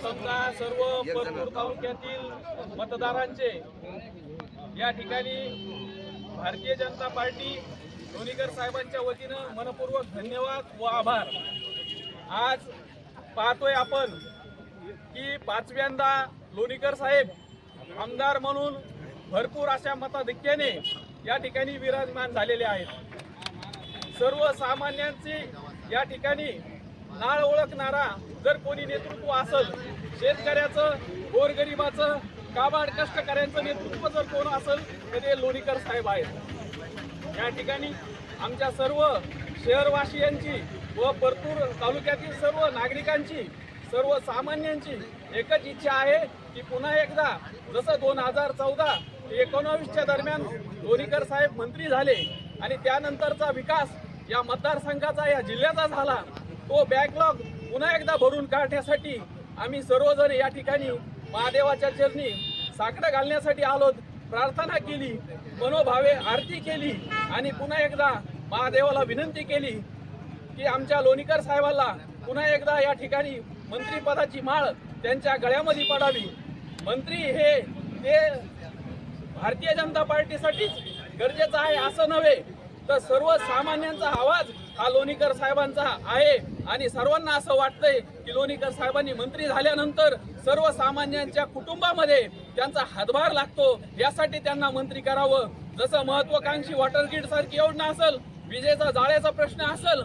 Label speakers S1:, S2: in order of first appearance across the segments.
S1: समजा सर्व परतूर तालुक्यातील मतदारांचे या ठिकाणी भारतीय जनता पार्टी लोणीकर साहेबांच्या वतीनं मनपूर्वक धन्यवाद व आभार। आज पाहतोय आपण की पाचव्यांदा लोणीकर साहेब आमदार म्हणून भरपूर अशा मताधिक्याने या ठिकाणी विराजमान झालेले आहेत। सर्वसामान्यांची या ठिकाणी नाळ ओळखणारा जर कोणी नेतृत्व असेल, शेतकऱ्याचं, गोरगरिबाचं, काबाड कष्टकऱ्यांचं नेतृत्व जर कोण असेल तर ते लोणीकर साहेब आहेत। या ठिकाणी आमच्या सर्व शहरवासियांची व परतूर तालुक्यातील सर्व नागरिकांची, सर्वसामान्यांची एकच इच्छा आहे की पुन्हा एकदा जसं 2014 ते 19च्या दरम्यान लोणीकर साहेब मंत्री झाले आणि त्यानंतरचा विकास या मतदारसंघाचा, या जिल्ह्याचा झाला, तो बॅकलॉग पुन्हा एकदा भरून काढण्यासाठी आम्ही सर्वजण या ठिकाणी महादेवाच्या चरणी साकडं घालण्यासाठी आलोत। प्रार्थना केली, मनोभावे आरती केली आणि पुन्हा एकदा महादेवाला विनंती केली की आमच्या लोणीकर साहेबांना पुन्हा एकदा या ठिकाणी मंत्रिपदाची माळ त्यांच्या गळ्यामध्ये पडावी। मंत्री हे ते भारतीय जनता पार्टीसाठीच गरजेचं आहे असं नव्हे, तर सर्वसामान्यांचा आवाज हा लोणीकर साहेबांचा आहे आणि सर्वांना असं वाटतंय की लोणीकर साहेबांनी मंत्री झाल्यानंतर सर्वसामान्यांच्या कुटुंबामध्ये त्यांचा हातभार लागतो, यासाठी त्यांना मंत्री करावं। जसं महत्वाकांक्षी वॉटर ग्रीड सारखी योजना असेल, विजेचा जाळ्याचा प्रश्न असेल,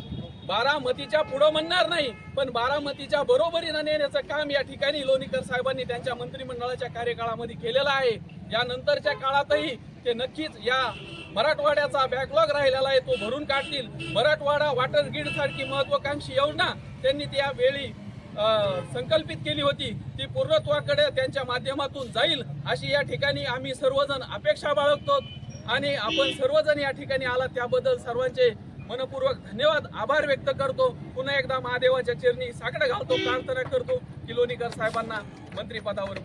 S1: बारामतीच्या पुढं म्हणणार नाही पण बारामतीच्या बरोबरीनं नेण्याचं काम या ठिकाणी लोणीकर साहेबांनी त्यांच्या मंत्रिमंडळाच्या कार्यकाळामध्ये केलेलं आहे। यानंतरच्या काळातही ते नक्कीच या मराठवाड्याचा बॅकलॉग राहिलेला आहे तो भरून काढतील। मराठवाडा वॉटर ग्रीड सारखी महत्वाकांक्षी योजना त्यांनी त्यावेळी संकल्पित केली होती, ती पूर्णत्वाकडे त्यांच्या माध्यमातून जाईल अशी या ठिकाणी आम्ही सर्वजण अपेक्षा बाळगतो आणि आपण सर्वजण या ठिकाणी आला त्याबद्दल सर्वांचे मनपूर्वक धन्यवाद, आभार व्यक्त करतो। पुन्हा एकदा महादेवाच्या चरणी साकडं घालतो, प्रार्थना करतो की लोणीकर साहेबांना मंत्रिपदावर